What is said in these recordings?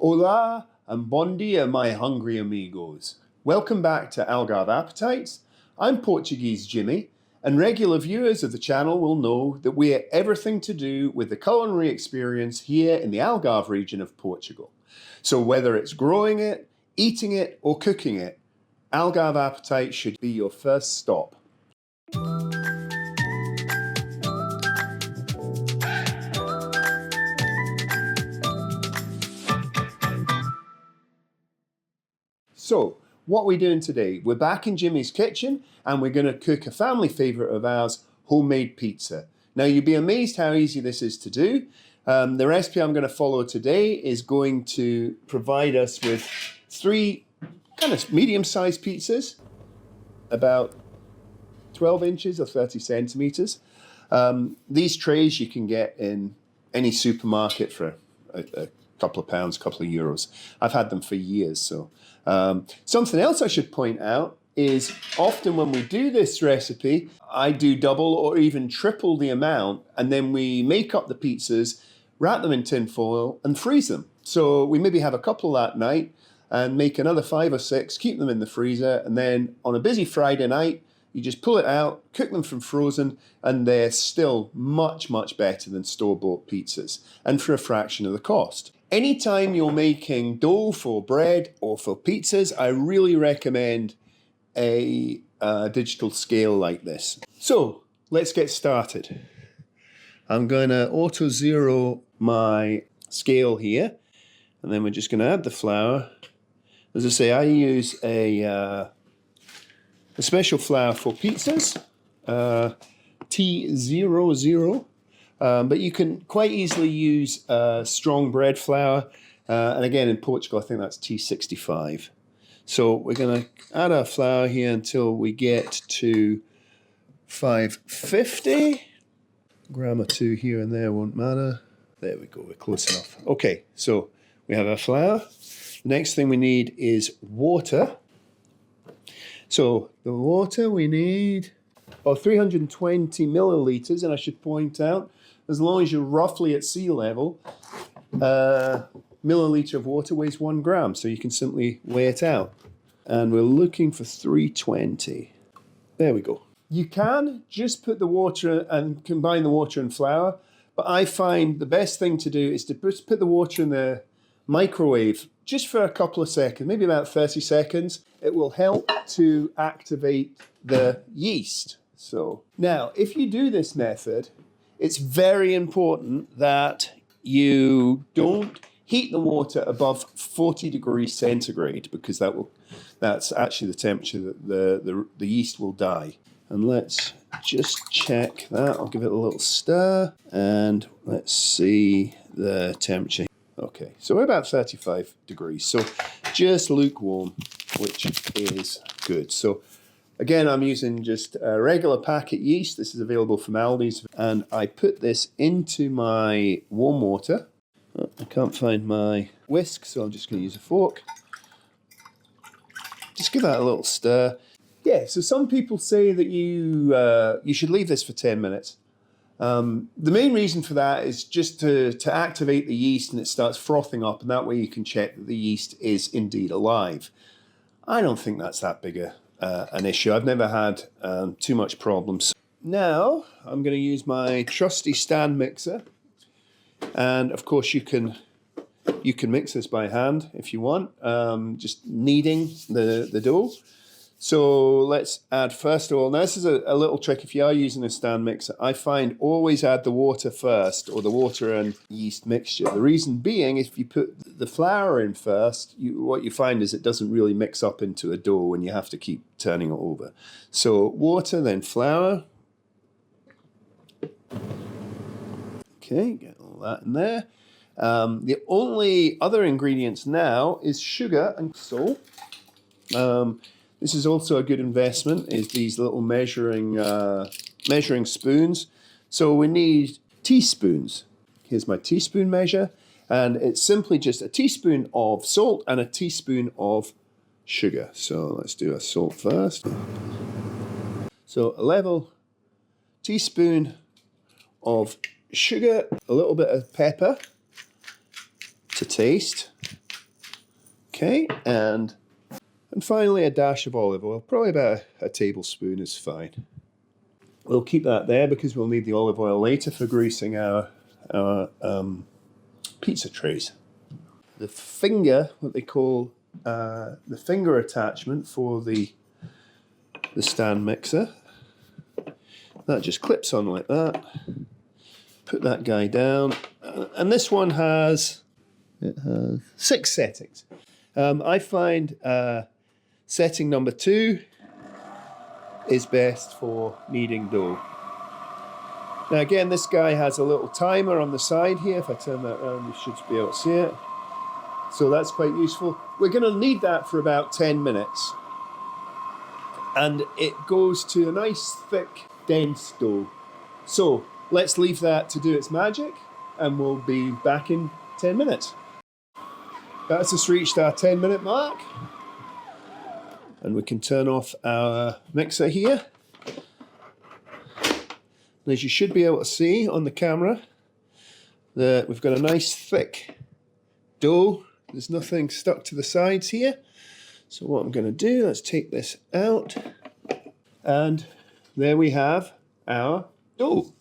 Hola and bon dia, my hungry amigos. Welcome back to Algarve Appetites. I'm Portuguese Jimmy, and regular viewers of the channel will know that we are everything to do with the culinary experience here in the Algarve region of Portugal. So whether it's growing it, eating it, or cooking it, Algarve Appetites should be your first stop. So, what are we doing today? We're back in Jimmy's kitchen and we're going to cook a family favourite of ours, homemade pizza. Now, you'd be amazed how easy this is to do. The recipe I'm going to follow today is going to provide us with 3 kind of medium-sized pizzas, about 12 inches or 30 centimetres. These trays you can get in any supermarket for a couple of pounds, couple of euros. I've had them for years. So something else I should point out is often when we do this recipe, I do double or even triple the amount, and then we make up the pizzas, wrap them in tin foil and freeze them. So we maybe have a couple that night and make another 5 or 6, keep them in the freezer, and then on a busy Friday night, you just pull it out, cook them from frozen, and they're still much, much better than store-bought pizzas, and for a fraction of the cost. Anytime you're making dough for bread or for pizzas, I really recommend a digital scale like this. So let's get started. I'm going to auto zero my scale here, and then we're just going to add the flour. As I say, I use a special flour for pizzas, T00. But you can quite easily use strong bread flour. And again, in Portugal, I think that's T65. So we're going to add our flour here until we get to 550. Gram or 2 here and there won't matter. There we go, we're close enough. Okay, so we have our flour. The next thing we need is water. So the water we need 320 millilitres, and I should point out, as long as you're roughly at sea level, a milliliter of water weighs 1 gram, so you can simply weigh it out. And we're looking for 320. There we go. You can just put the water and combine the water and flour, but I find the best thing to do is to just put the water in the microwave just for a couple of seconds, maybe about 30 seconds. It will help to activate the yeast. So now, if you do this method, it's very important that you don't heat the water above 40 degrees centigrade, because that's actually the temperature that the yeast will die. And let's just check that. I'll give it a little stir and let's see the temperature. Okay, so we're about 35 degrees, so just lukewarm, which is good. So again, I'm using just a regular packet yeast. This is available from Aldi's. And I put this into my warm water. I can't find my whisk, so I'm just going to use a fork. Just give that a little stir. Yeah, so some people say that you should leave this for 10 minutes. The main reason for that is just to activate the yeast, and it starts frothing up, and that way you can check that the yeast is indeed alive. I don't think that's that big an issue. I've never had too much problems. Now I'm going to use my trusty stand mixer, and of course you can mix this by hand if you want, just kneading the dough. So let's add first of all, now this is a little trick if you are using a stand mixer. I find always add the water first, or the water and yeast mixture. The reason being, if you put the flour in first, what you find is it doesn't really mix up into a dough and you have to keep turning it over. So water, then flour. Okay, get all that in there. The only other ingredients now is sugar and salt. This is also a good investment, is these little measuring spoons. So we need teaspoons. Here's my teaspoon measure, and it's simply just a teaspoon of salt and a teaspoon of sugar. So let's do a salt first. So a level teaspoon of sugar, a little bit of pepper to taste. Okay, and finally a dash of olive oil, probably about a tablespoon is fine. We'll keep that there because we'll need the olive oil later for greasing our pizza trays. The finger, what they call the finger attachment for the stand mixer, that just clips on like that. Put that guy down, and this one has 6 settings. I find setting number 2 is best for kneading dough. Now again, this guy has a little timer on the side here. If I turn that around, you should be able to see it. So that's quite useful. We're going to knead that for about 10 minutes. And it goes to a nice, thick, dense dough. So let's leave that to do its magic, and we'll be back in 10 minutes. That's just reached our 10-minute mark. And we can turn off our mixer here. And as you should be able to see on the camera, that we've got a nice thick dough. There's nothing stuck to the sides here. So what I'm going to do, let's take this out. And there we have our dough.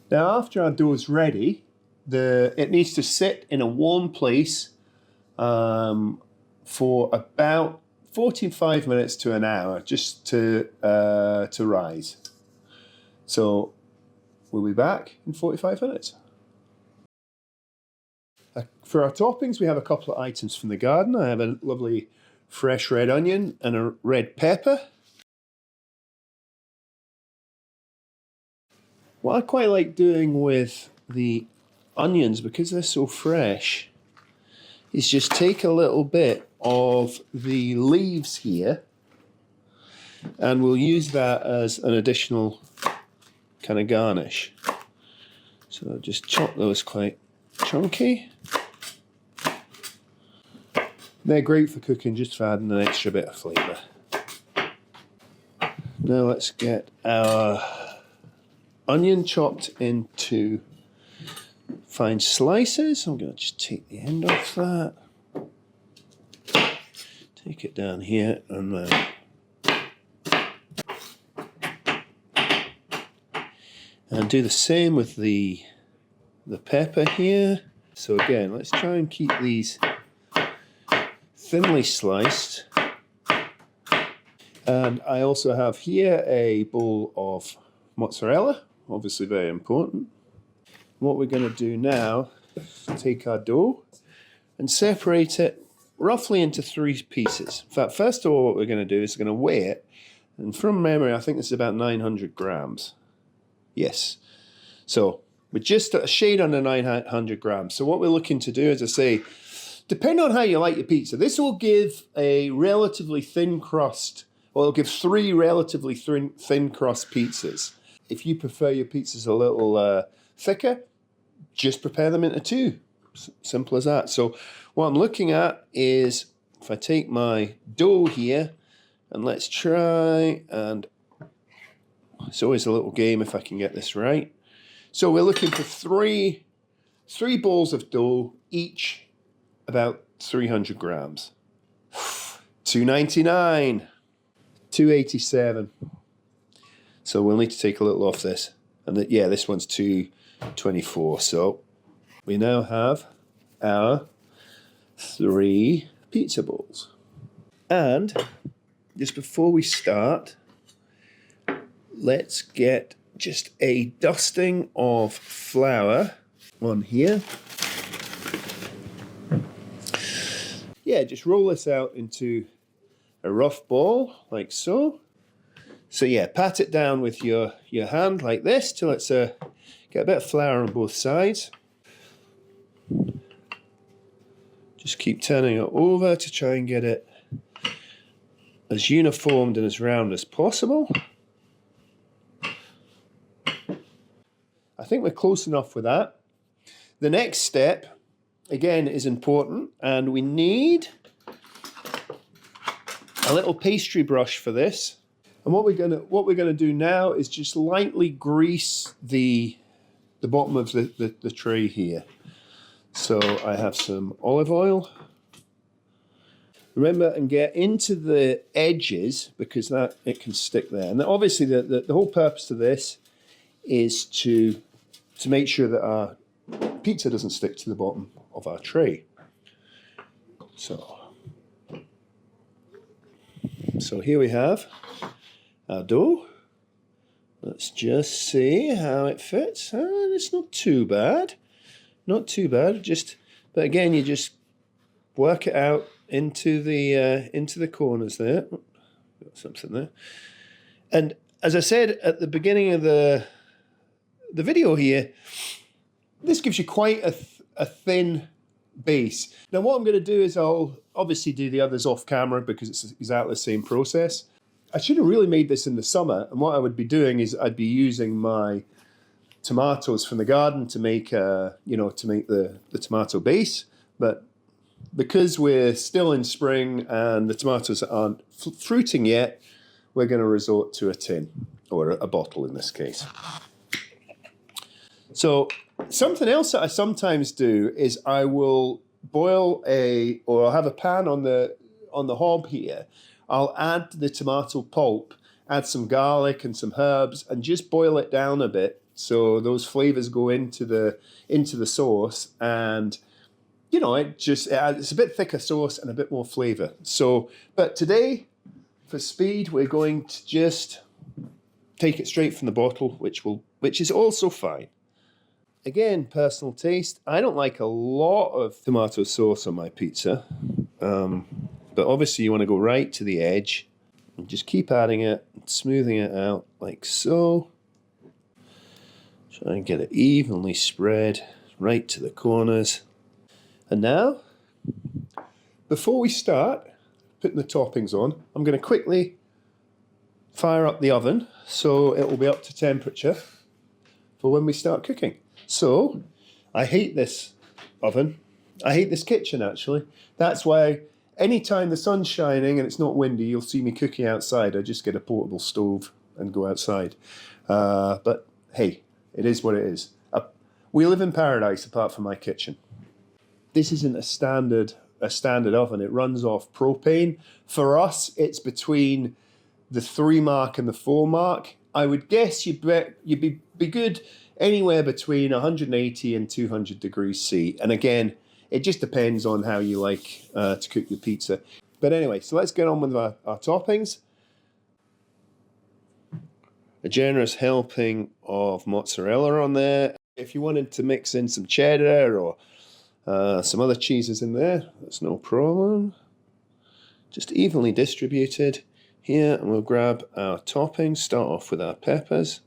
Now after our dough is ready, it needs to sit in a warm place for about 45 minutes to an hour, just to rise. So we'll be back in 45 minutes. For our toppings, we have a couple of items from the garden. I have a lovely fresh red onion and a red pepper. What I quite like doing with the onions, because they're so fresh, is just take a little bit of the leaves here, and we'll use that as an additional kind of garnish. So just chop those quite chunky. They're great for cooking, just for adding an extra bit of flavour. Now let's get our onion chopped into fine slices. I'm going to just take the end off that. Take it down here and then and do the same with the pepper here. So again, let's try and keep these thinly sliced. And I also have here a bowl of mozzarella, obviously very important. What we're going to do now is take our dough and separate it roughly into 3 pieces. In fact, first of all, what we're going to do is we're going to weigh it. And from memory, I think this is about 900 grams. Yes. So we're just a shade under 900 grams. So what we're looking to do, as I say, depending on how you like your pizza, this will give a relatively thin crust, or it'll give 3 relatively thin crust pizzas. If you prefer your pizzas a little thicker, just prepare them into 2. Simple as that. So what I'm looking at is, if I take my dough here, and let's try, and it's always a little game if I can get this right. So we're looking for 3 balls of dough, each about 300 grams. $2.99, $2.87. So we'll need to take a little off this. And yeah, this one's $2.24. So we now have our 3 pizza balls. And just before we start, let's get just a dusting of flour on here. Yeah, just roll this out into a rough ball, like so. So yeah, pat it down with your hand like this till it's get a bit of flour on both sides. Just keep turning it over to try and get it as uniformed and as round as possible. I think we're close enough with that. The next step, again, is important, and we need a little pastry brush for this. And what we're gonna do now is just lightly grease the bottom of the tray here. So I have some olive oil. Remember, and get into the edges because that it can stick there. And obviously the whole purpose of this is to make sure that our pizza doesn't stick to the bottom of our tray. So here we have our dough. Let's just see how it fits. It's not too bad. Not too bad. But again, you just work it out into the corners there. Got something there. And as I said at the beginning of the video here, this gives you quite a thin base. Now what I'm going to do is I'll obviously do the others off camera because it's exactly the same process. I should have really made this in the summer, and what I would be doing is I'd be using my tomatoes from the garden to make the tomato base. But because we're still in spring and the tomatoes aren't fruiting yet, we're going to resort to a tin, or a bottle in this case. So something else that I sometimes do is I will boil or I'll have a pan on the hob here. I'll add the tomato pulp, add some garlic and some herbs, and just boil it down a bit so those flavors go into the sauce, and it's a bit thicker sauce and a bit more flavor. So, but today, for speed, we're going to just take it straight from the bottle, which is also fine. Again, personal taste. I don't like a lot of tomato sauce on my pizza, but obviously you want to go right to the edge and just keep adding it and smoothing it out like so. Try and get it evenly spread right to the corners. And now, before we start putting the toppings on, I'm going to quickly fire up the oven so it will be up to temperature for when we start cooking. So, I hate this oven. I hate this kitchen, actually. That's why anytime the sun's shining and it's not windy, you'll see me cooking outside. I just get a portable stove and go outside. But hey, it is what it is. We live in paradise apart from my kitchen. This isn't a standard oven. It runs off propane. For us, it's between the 3 mark and the 4 mark. I would guess you'd be good anywhere between 180 and 200 degrees C. And again, it just depends on how you like to cook your pizza. But anyway, so let's get on with our toppings. A generous helping of mozzarella on there. If you wanted to mix in some cheddar or some other cheeses in there, that's no problem. Just evenly distributed here, and we'll grab our toppings. Start off with our peppers,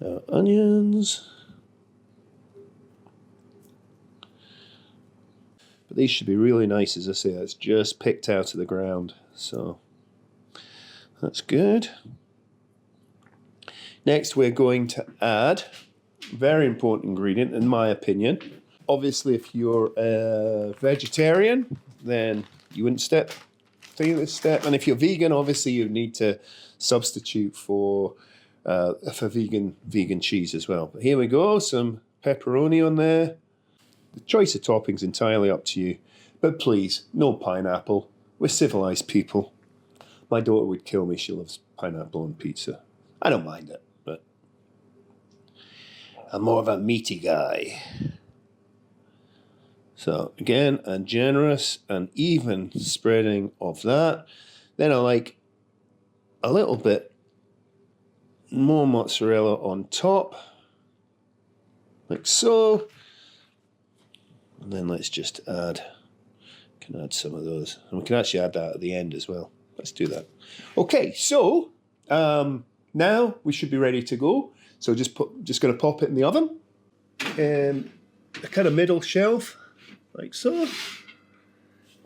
our onions. But these should be really nice, as I say, it's just picked out of the ground, so that's good. Next, we're going to add a very important ingredient, in my opinion. Obviously, if you're a vegetarian, then you wouldn't take this step. And if you're vegan, obviously you need to substitute for vegan cheese as well. But here we go, some pepperoni on there. The choice of toppings entirely up to you. But please, no pineapple. We're civilized people. My daughter would kill me. She loves pineapple on pizza. I don't mind it, but I'm more of a meaty guy. So again, a generous and even spreading of that. Then I like a little bit more mozzarella on top, like so. And then let's just add some of those. And we can actually add that at the end as well. Let's do that. Okay, so now we should be ready to go. So just going to pop it in the oven. And a kind of middle shelf, like so.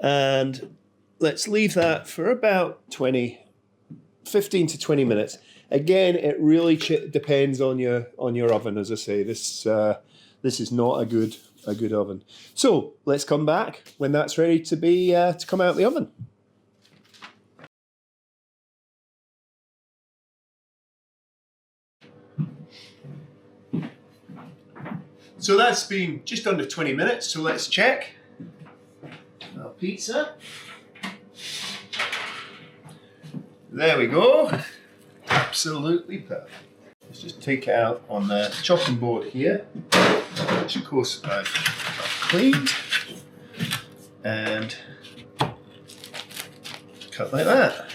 And let's leave that for about 15 to 20 minutes. Again, it really depends on your oven, as I say. This is not a good oven. So let's come back when that's ready to come out of the oven. So that's been just under 20 minutes, so let's check our pizza. There we go. Absolutely perfect. Let's just take it out on the chopping board here, which of course I've cleaned, and cut like that.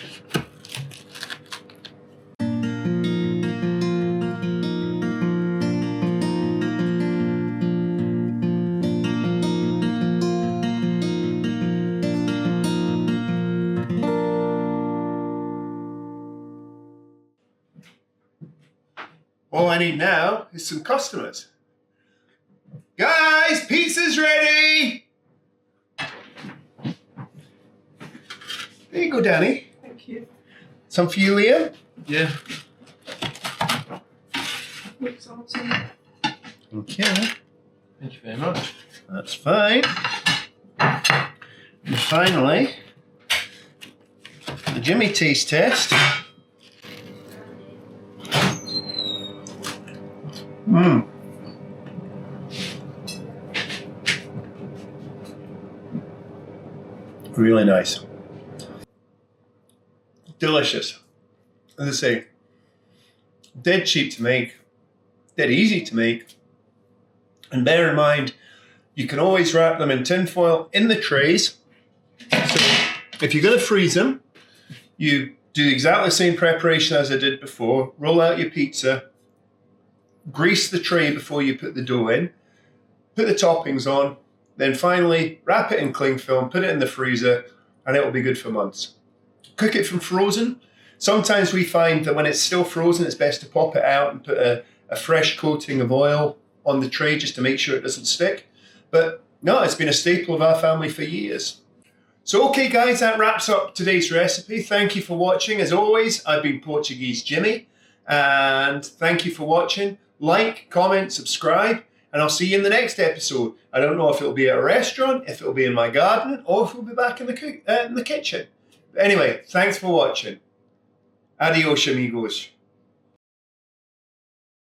All I need now is some customers. Guys, pizza's ready! There you go, Danny. Thank you. Some for you, Liam? Yeah. Looks awesome. Okay. Thank you very much. That's fine. And finally, the Jimmy taste test. Mmm. Really nice. Delicious. As I say, dead cheap to make, dead easy to make. And bear in mind, you can always wrap them in tin foil in the trays. So if you're going to freeze them, you do exactly the same preparation as I did before. Roll out your pizza, grease the tray before you put the dough in, put the toppings on, then finally wrap it in cling film, put it in the freezer, and it will be good for months. Cook it from frozen. Sometimes we find that when it's still frozen, it's best to pop it out and put a fresh coating of oil on the tray just to make sure it doesn't stick. But no, it's been a staple of our family for years. So okay guys, that wraps up today's recipe. Thank you for watching. As always, I've been Portuguese Jimmy, and thank you for watching. Like, comment, subscribe, and I'll see you in the next episode. I don't know if it'll be at a restaurant, if it'll be in my garden, or if we'll be back in the kitchen. But anyway, thanks for watching. Adios, amigos.